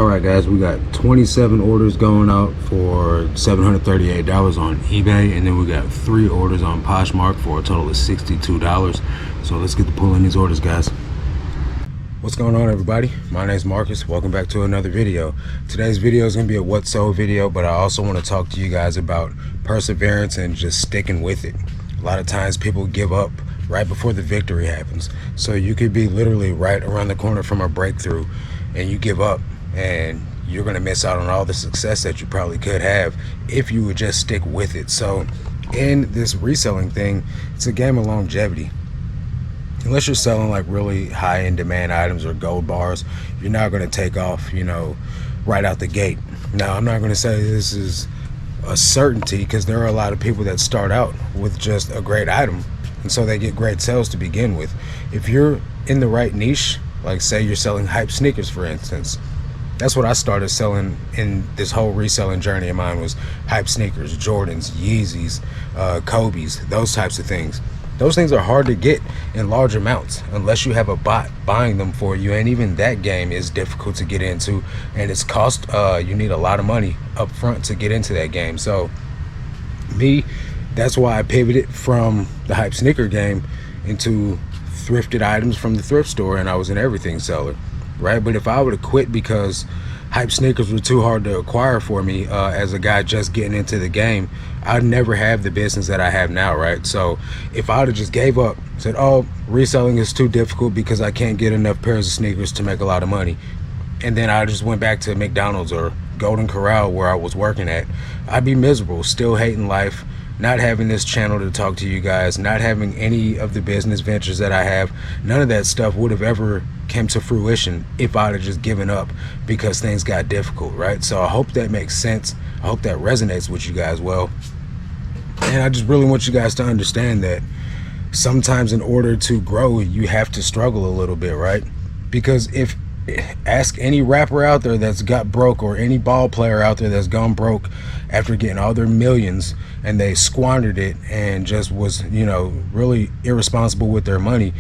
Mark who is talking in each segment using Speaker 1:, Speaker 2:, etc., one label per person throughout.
Speaker 1: All right, guys, we got 27 orders going out for $738 on eBay, and then we got 3 orders on Poshmark for a total of $62. So let's get to pulling these orders, guys. What's going on, everybody? My name is Marcus. Welcome back to another video. Today's video is going to be a what sold video, but I also want to talk to you guys about perseverance and just sticking with it. A lot of times people give up right before the victory happens. So you could be literally right around the corner from a breakthrough and you give up, and you're going to miss out on all the success that you probably could have if you would just stick with it. So in this reselling thing, it's a game of longevity. Unless you're selling like really high in demand items or gold bars, you're not going to take off, you know, right out the gate. Now, I'm not going to say this is a certainty, because there are a lot of people that start out with just a great item, and so they get great sales to begin with. If you're in the right niche, like say you're selling hype sneakers, for instance, that's what I started selling in this whole reselling journey of mine, was hype sneakers, Jordans, Yeezys, Kobe's, those types of things. Those things are hard to get in large amounts unless you have a bot buying them for you, and even that game is difficult to get into, and it's cost, you need a lot of money up front to get into that game. So that's why I pivoted from the hype sneaker game into thrifted items from the thrift store, and I was an everything seller, right? But if I would have quit because hype sneakers were too hard to acquire for me as a guy just getting into the game, I'd never have the business that I have now, right? So if I would have just gave up, said, oh, reselling is too difficult because I can't get enough pairs of sneakers to make a lot of money, and then I just went back to McDonald's or Golden Corral where I was working at, I'd be miserable, still hating life, not having this channel to talk to you guys, not having any of the business ventures that I have. None of that stuff would have ever came to fruition if I'd have just given up because things got difficult, right? So I hope that makes sense. I hope that resonates with you guys well. And I just really want you guys to understand that sometimes in order to grow, you have to struggle a little bit, right? Because ask any rapper out there that's got broke, or any ball player out there that's gone broke after getting all their millions and they squandered it and just was, you know, really irresponsible with their money.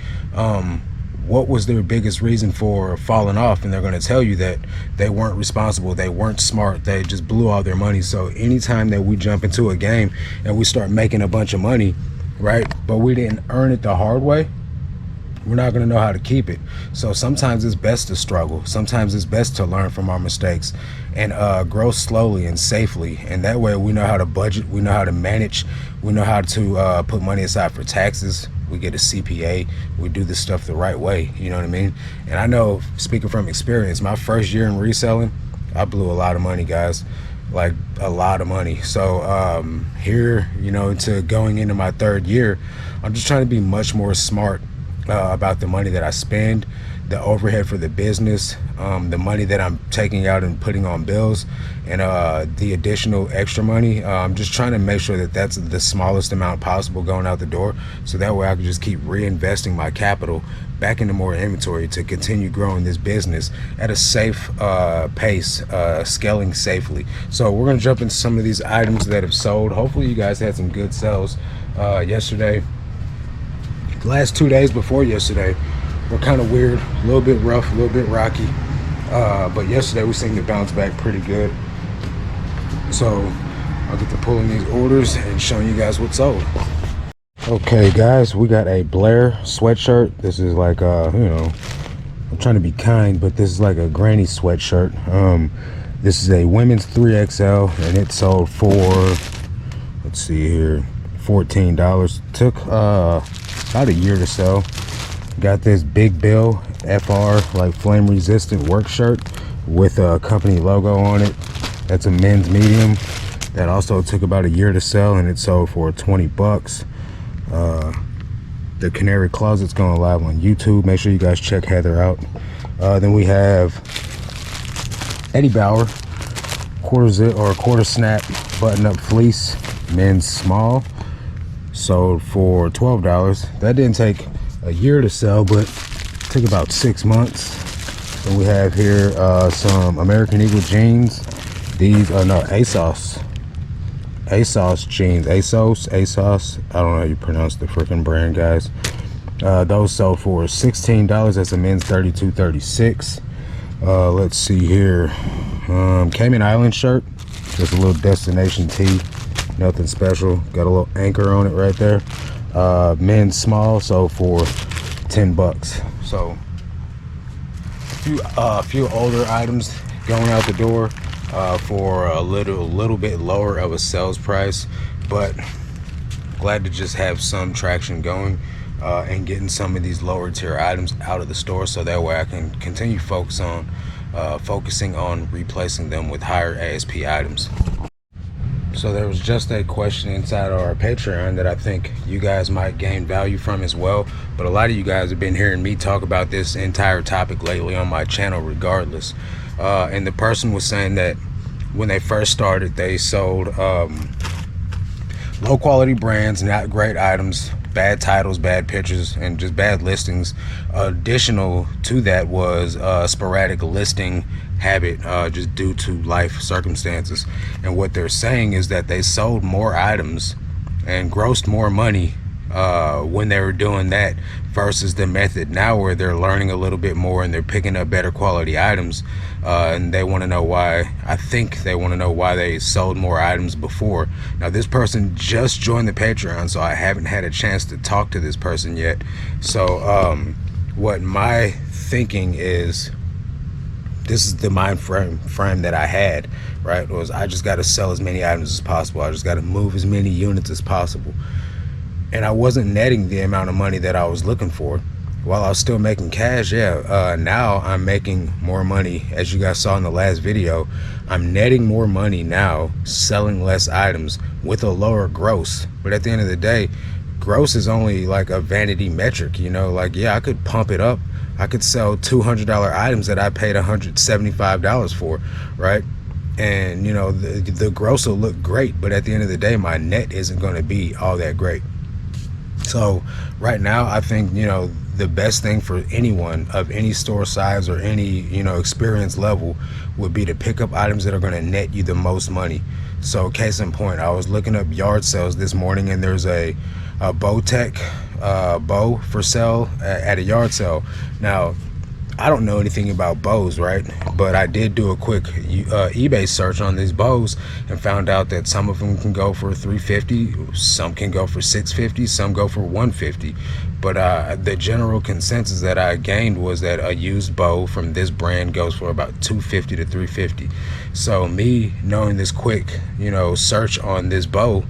Speaker 1: What was their biggest reason for falling off? And they're going to tell you that they weren't responsible, they weren't smart, they just blew all their money. So anytime that we jump into a game and we start making a bunch of money, right, but we didn't earn it the hard way, we're not going to know how to keep it. So sometimes it's best to struggle. Sometimes it's best to learn from our mistakes and grow slowly and safely. And that way we know how to budget, we know how to manage, we know how to put money aside for taxes. We get a CPA, we do this stuff the right way, you know what I mean? And I know, speaking from experience, my first year in reselling, I blew a lot of money, guys, like a lot of money. So here, you know, to going into my 3rd year, I'm just trying to be much more smart about the money that I spend, the overhead for the business, the money that I'm taking out and putting on bills, and the additional extra money. I'm just trying to make sure that that's the smallest amount possible going out the door, so that way I can just keep reinvesting my capital back into more inventory to continue growing this business at a safe pace, scaling safely. So we're going to jump into some of these items that have sold. Hopefully you guys had some good sales yesterday. The last 2 days before yesterday were kind of weird, a little bit rough, a little bit rocky, but yesterday we seemed to bounce back pretty good. So I'll get to pulling these orders and showing you guys what's sold. Okay guys, we got a Blair sweatshirt. This is like you know, I'm trying to be kind, but this is like a granny sweatshirt. This is a women's 3XL, and it sold for, let's see here, $14. Took about a year to sell. Got this Big Bill FR, like flame resistant work shirt with a company logo on it. That's a men's medium. That also took about a year to sell, and it sold for 20 bucks. The Canary Closet's going live on YouTube. Make sure you guys check Heather out. Then we have Eddie Bauer quarter zip or quarter snap button up fleece, men's small, sold for $12. That didn't take a year to sell, but took about 6 months. And we have here some American Eagle jeans. These are no ASOS jeans. ASOS, I don't know how you pronounce the freaking brand, guys. Those sold for $16. That's a men's 32-36. Let's see here. Cayman Island shirt, just a little destination tee, nothing special. Got a little anchor on it right there. Men's small, so for 10 bucks. So a few older items going out the door for a little bit lower of a sales price, but glad to just have some traction going and getting some of these lower tier items out of the store, so that way I can continue focusing on replacing them with higher ASP items. So there was just a question inside our Patreon that I think you guys might gain value from as well, but a lot of you guys have been hearing me talk about this entire topic lately on my channel regardless. And the person was saying that when they first started, they sold low quality brands, not great items, bad titles, bad pictures, and just bad listings. Additional to that was sporadic listing habit, just due to life circumstances. And what they're saying is that they sold more items and grossed more money when they were doing that versus the method now, where they're learning a little bit more and they're picking up better quality items. And they want to know why. I think they want to know why they sold more items before. Now this person just joined the Patreon, so I haven't had a chance to talk to this person yet. So what my thinking is, this is the mind frame that I had, right? Was I just got to sell as many items as possible. I just got to move as many units as possible. And I wasn't netting the amount of money that I was looking for. While I was still making cash, now I'm making more money. As you guys saw in the last video, I'm netting more money now, selling less items with a lower gross. But at the end of the day, gross is only like a vanity metric, you know? Like, yeah, I could pump it up. I could sell $200 items that I paid $175 for, right? And, you know, the gross will look great, but at the end of the day, my net isn't going to be all that great. So right now, I think, you know, the best thing for anyone of any store size or any, you know, experience level would be to pick up items that are going to net you the most money. So case in point, I was looking up yard sales this morning, and there's a Bowtech bow for sale at a yard sale. Now, I don't know anything about bows, right? But I did do a quick eBay search on these bows and found out that some of them can go for $350, some can go for $650, some go for $150. But the general consensus that I gained was that a used bow from this brand goes for about $250 to $350. So me knowing this quick, you know, search on this bow,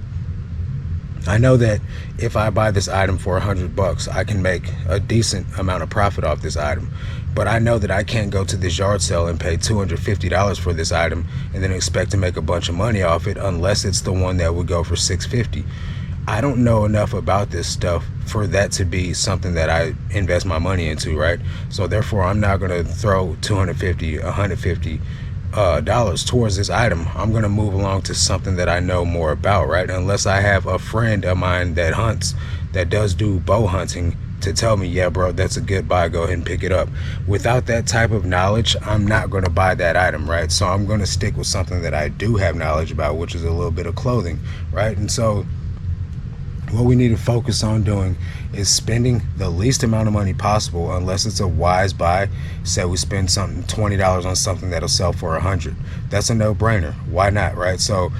Speaker 1: I know that if I buy this item for $100, I can make a decent amount of profit off this item. But I know that I can't go to this yard sale and pay $250 for this item and then expect to make a bunch of money off it unless it's the one that would go for $650. I don't know enough about this stuff for that to be something that I invest my money into, right? So therefore, I'm not going to throw $250, $150 dollars towards this item. I'm going to move along to something that I know more about, right? Unless I have a friend of mine that hunts, that does do bow hunting, to tell me, yeah, bro, that's a good buy, go ahead and pick it up. Without that type of knowledge, I'm not going to buy that item, right? So I'm going to stick with something that I do have knowledge about, which is a little bit of clothing, right? And so what we need to focus on doing is spending the least amount of money possible, unless it's a wise buy. Say we spend something $20 on something that'll sell for $100. That's a no-brainer. Why not, right? So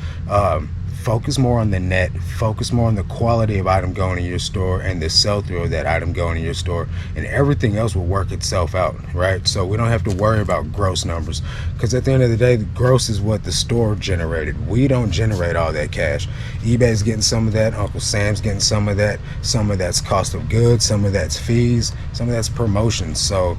Speaker 1: focus more on the net, focus more on the quality of item going in your store and the sell-through of that item going in your store, and everything else will work itself out, right? So we don't have to worry about gross numbers, because at the end of the day, the gross is what the store generated. We don't generate all that cash. eBay's getting some of that, Uncle Sam's getting some of that's cost of goods, some of that's fees, some of that's promotions, so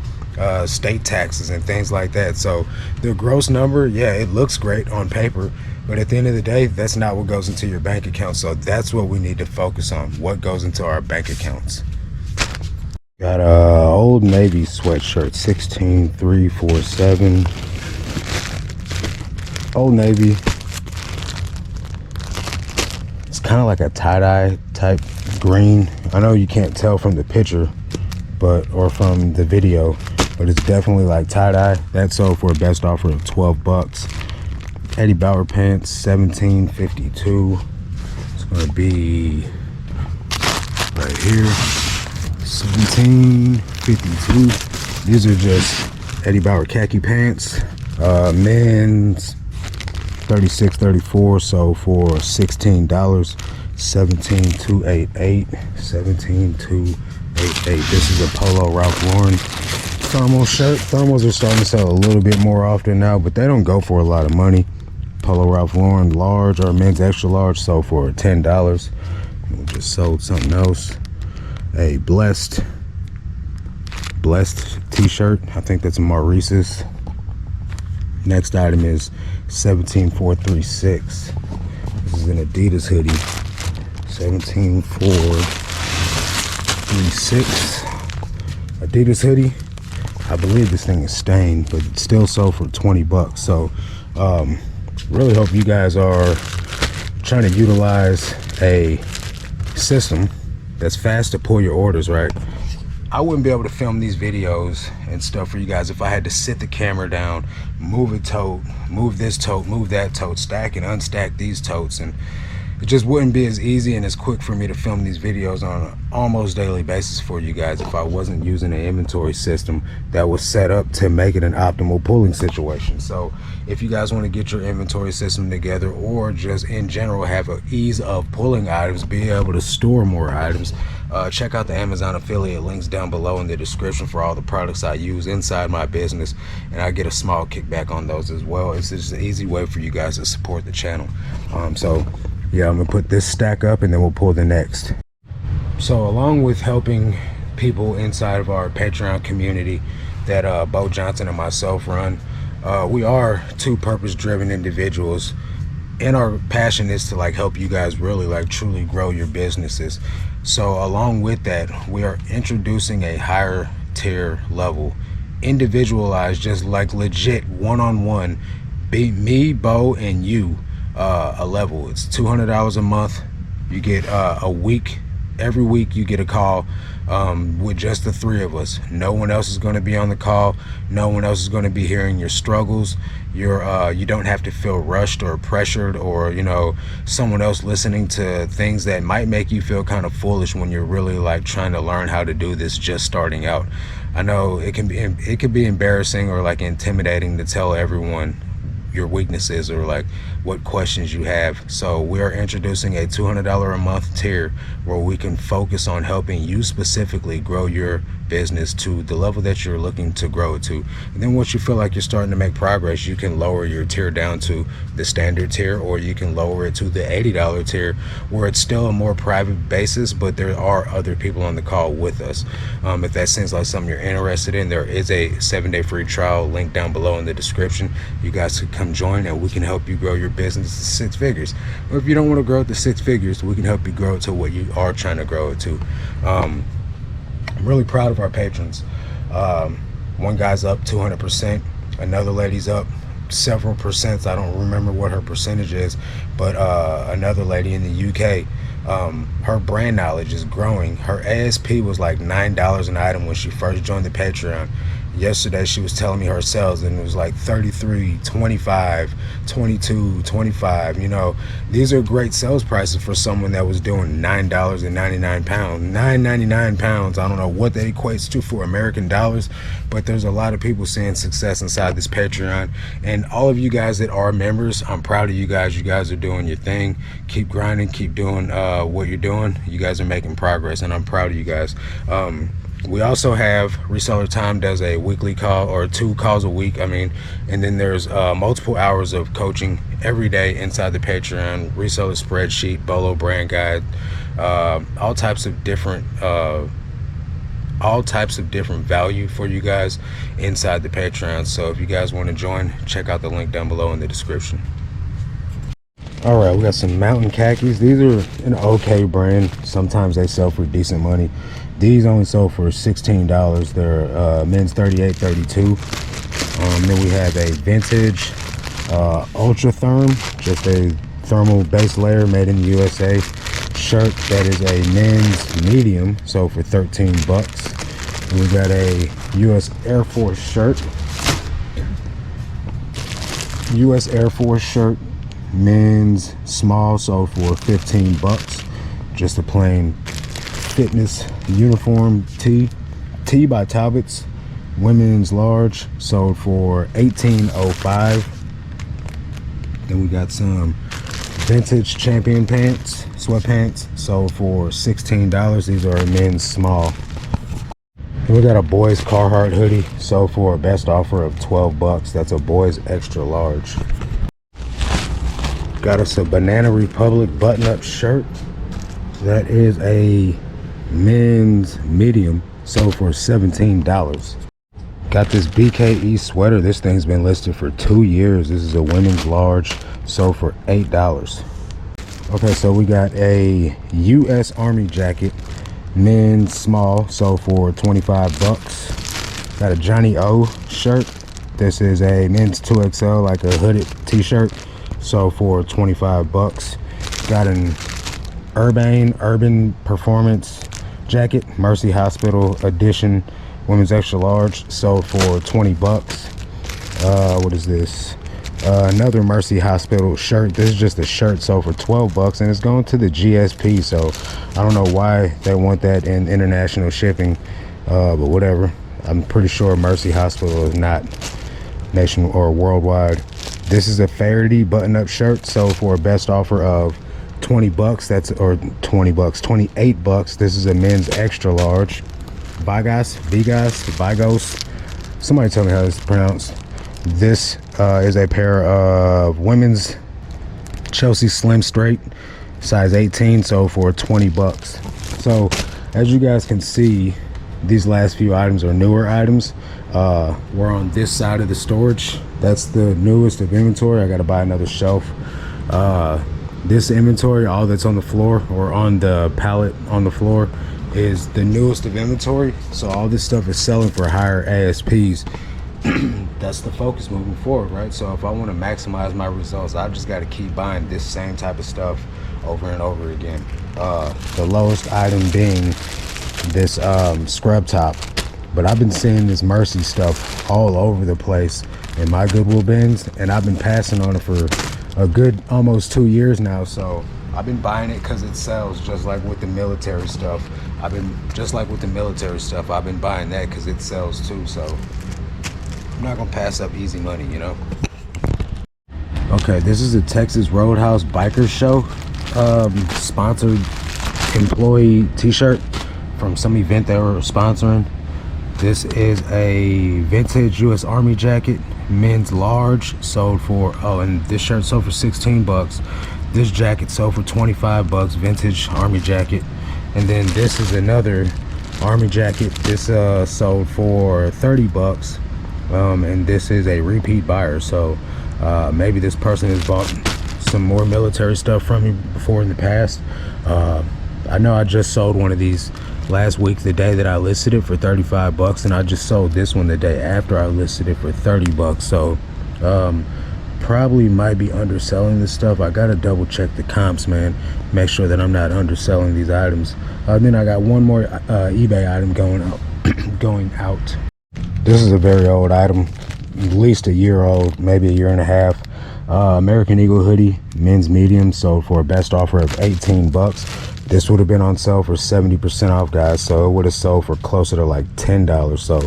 Speaker 1: state taxes and things like that. So the gross number, yeah, it looks great on paper, but at the end of the day, that's not what goes into your bank account. So that's what we need to focus on, what goes into our bank accounts. Got a Old Navy sweatshirt, 16347. Old Navy. It's kind of like a tie-dye type green. I know you can't tell from the picture, or from the video, but it's definitely like tie-dye. That sold for a best offer of $12. Eddie Bauer pants, $17.52. It's gonna be right here, $17.52. These are just Eddie Bauer khaki pants, men's 36-34, so for $16, 17,288, 17,288. This is a Polo Ralph Lauren thermal shirt. Thermals are starting to sell a little bit more often now, but they don't go for a lot of money. Polo Ralph Lauren large or men's extra large sold for $10. We just sold something else, a blessed t-shirt. I think that's a Maurice's. Next item is 17,436. This is an Adidas hoodie. 17,436 Adidas hoodie. I believe this thing is stained, but it's still sold for 20 bucks. So really hope you guys are trying to utilize a system that's fast to pull your orders, right? I wouldn't be able to film these videos and stuff for you guys if I had to sit the camera down, move a tote, move this tote, move that tote, stack and unstack these totes, and it just wouldn't be as easy and as quick for me to film these videos on an almost daily basis for you guys if I wasn't using an inventory system that was set up to make it an optimal pulling situation. So if you guys want to get your inventory system together, or just in general have an ease of pulling items, be able to store more items, check out the Amazon affiliate links down below in the description for all the products I use inside my business, and I get a small kickback on those as well. It's just an easy way for you guys to support the channel. So yeah, I'm gonna put this stack up and then we'll pull the next. So along with helping people inside of our Patreon community that Bo Johnson and myself run, we are two purpose-driven individuals, and our passion is to like help you guys really like truly grow your businesses. So along with that, we are introducing a higher tier level, individualized, just like legit one-on-one, be me, Bo, and you, a level. It's $200 a month. You get a week. Every week you get a call with just the three of us. No one else is going to be on the call. No one else is going to be hearing your struggles. You don't have to feel rushed or pressured, or someone else listening to things that might make you feel kind of foolish when you're really like trying to learn how to do this, just starting out. I know it can be embarrassing or like intimidating to tell everyone your weaknesses or like what questions you have. So we are introducing a $200 a month tier where we can focus on helping you specifically grow your business to the level that you're looking to grow it to. And then once you feel like you're starting to make progress, you can lower your tier down to the standard tier, or you can lower it to the $80 tier where it's still a more private basis, but there are other people on the call with us. If that seems like something you're interested in, there is a 7-day free trial link down below in the description. You guys could come join and we can help you grow your business to 6 figures. Or if you don't want to grow it to 6 figures, we can help you grow it to what you are trying to grow it to. I'm really proud of our patrons. One guy's up 200%, another lady's up several percents. I don't remember what her percentage is, but another lady in the UK, her brand knowledge is growing. Her ASP was like $9 an item when she first joined the Patreon. Yesterday she was telling me her sales, and it was like 33, 25, 22, 25. These are great sales prices for someone that was doing $9.99 pounds. £9.99. I don't know what that equates to for American dollars, but there's a lot of people seeing success inside this Patreon. And all of you guys that are members, I'm proud of you guys. You guys are doing your thing. Keep grinding, keep doing what you're doing. You guys are making progress, and I'm proud of you guys. We also have Reseller Time does a weekly call, or 2 calls a week, and then there's multiple hours of coaching every day inside the Patreon, reseller spreadsheet, Bolo brand guide, all types of different value for you guys inside the Patreon. So if you guys want to join, check out the link down below in the description. All right, we got some Mountain khakis. These are an okay brand. Sometimes they sell for decent money. These only sold for $16. They're men's 38-32. Then we have a vintage Ultra Therm, just a thermal base layer made in the USA shirt that is a men's medium, sold for 13 bucks. And we got a US Air Force shirt. US Air Force shirt, men's small, sold for 15 bucks. Just a plain fitness uniform tee by Talbot's. women's large, sold for $18.05. Then we got some vintage champion pants, sweatpants, sold for $16. These are men's small. And we got a boys Carhartt hoodie, sold for a best offer of 12 bucks. That's a boys extra large. Got us a Banana Republic button-up shirt. That is a men's medium, sold for $17. Got this BKE sweater. This thing's been listed for 2 years. This is a women's large, sold for $8. Okay, so we got a U.S. Army jacket, men's small, sold for 25 bucks. Got a Johnny O shirt. This is a men's 2XL, like a hooded t-shirt, sold for 25 bucks. Got an Urban Performance jacket, Mercy Hospital edition, women's extra large, sold for 20 bucks. What is this? Another Mercy Hospital shirt. This is just a shirt, sold for 12 bucks, and it's going to the GSP, so I don't know why they want that in international shipping, but whatever. I'm pretty sure Mercy Hospital is not nation or worldwide. This is a Faraday button-up shirt, sold for a best offer of 20 bucks. That's, or 20 bucks, 28 bucks. This is a men's extra large. Vigos. Somebody tell me how this is pronounced. This is a pair of women's Chelsea Slim Straight, size 18, sold for 20 bucks. So as you guys can see, these last few items are newer items. We're on this side of the storage. That's the newest of inventory. I gotta buy another shelf. This inventory, all that's on the floor or on the pallet on the floor, is the newest of inventory. So all this stuff is selling for higher ASPs. That's the focus moving forward, right? So if I want to maximize my results, I just got to keep buying this same type of stuff over and over again. The lowest item being this scrub top, but I've been seeing this Mercy stuff all over the place in my Goodwill bins, and I've been passing on it for a good almost 2 years now. So I've been buying it because it sells, just like with the military stuff. I've been buying that because it sells too. So I'm not gonna pass up easy money, you know. Okay, this is a Texas Roadhouse Biker Show sponsored employee t-shirt from some event they were sponsoring. This is a vintage U.S. Army jacket, men's large, sold for, oh, and this shirt sold for 16 bucks. This jacket sold for 25 bucks, vintage Army jacket. And then this is another Army jacket. This sold for 30 bucks. And this is a repeat buyer. So maybe this person has bought some more military stuff from me before in the past. I know I just sold one of these last week, the day that I listed it, for 35 bucks, and I just sold this one the day after I listed it for 30 bucks. So probably might be underselling this stuff. I gotta double check the comps, man, make sure that I'm not underselling these items. Then I got one more eBay item going out. This is a very old item, at least a year old, maybe a year and a half. American Eagle hoodie, men's medium, sold for a best offer of 18 bucks. This would have been on sale for 70% off, guys, so it would have sold for closer to like $10. So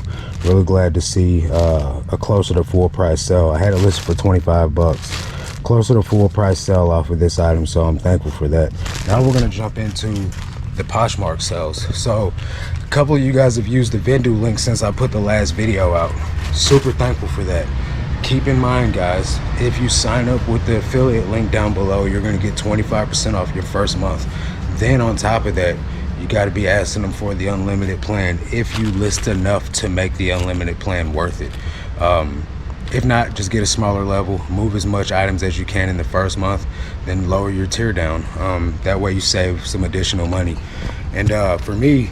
Speaker 1: really glad to see a closer to full price sale. I had it listed for 25 bucks, closer to full price sale off of this item, so I'm thankful for that. Now we're gonna jump into the Poshmark sales. So a couple of you guys have used the Vendu link since I put the last video out. Super thankful for that. Keep in mind, guys, if you sign up with the affiliate link down below, you're going to get 25% off your first month. Then on top of that, you got to be asking them for the unlimited plan if you list enough to make the unlimited plan worth it. If not, just get a smaller level, move as much items as you can in the first month, then lower your tier down. That way you save some additional money. And for me,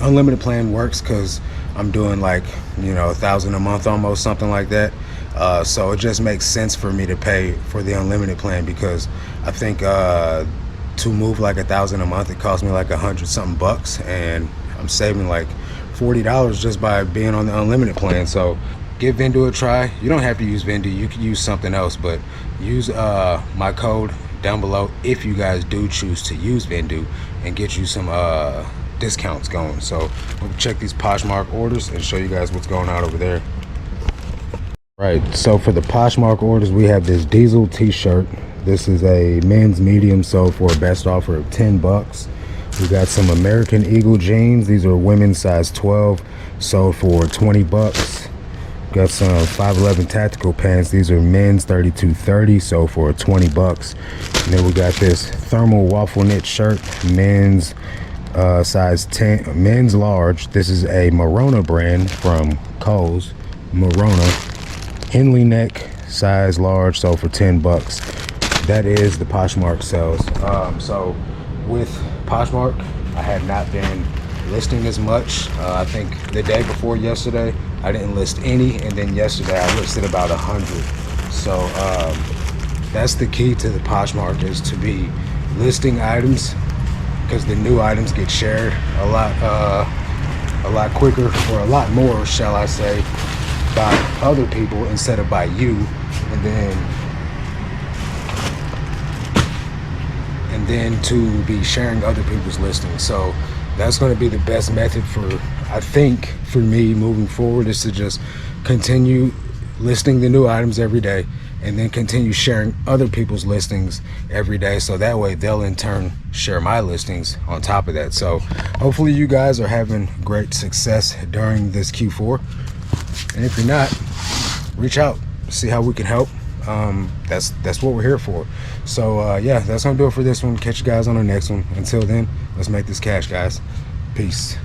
Speaker 1: unlimited plan works because I'm doing like, you know, $1,000 a month, almost, something like that. So it just makes sense for me to pay for the unlimited plan, because I think to move like $1,000 a month, it costs me like 100 something bucks, and I'm saving like $40 just by being on the unlimited plan. So give Vendu a try. You don't have to use Vendu, you can use something else, but use my code down below if you guys do choose to use Vendu, and get you some discounts going. So we'll check these Poshmark orders and show you guys what's going on over there. Right, so for the Poshmark orders, we have this diesel t-shirt. This is a men's medium, so for a best offer of 10 bucks. We got some American Eagle jeans. These are women's size 12, sold for 20 bucks. Got some 511 tactical pants. These are men's 32-30, sold for 20 bucks. And then we got this thermal waffle knit shirt, men's size 10, men's large. This is a Morona brand from Kohl's. Morona. Henley neck, size large, sold for 10 bucks. That is the Poshmark sales. So with Poshmark, I had not been listing as much. I think the day before yesterday, I didn't list any, and then yesterday I listed about 100. So that's the key to the Poshmark, is to be listing items, because the new items get shared a lot quicker, or a lot more, shall I say, by other people instead of by you, and then to be sharing other people's listings. So that's going to be the best method for, I think, for me moving forward, is to just continue listing the new items every day, and then continue sharing other people's listings every day, so that way they'll in turn share my listings on top of that. So hopefully you guys are having great success during this Q4. And if you're not, reach out, see how we can help. That's what we're here for. So yeah, that's gonna do it for this one. Catch you guys on the next one. Until then, let's make this cash, guys. Peace.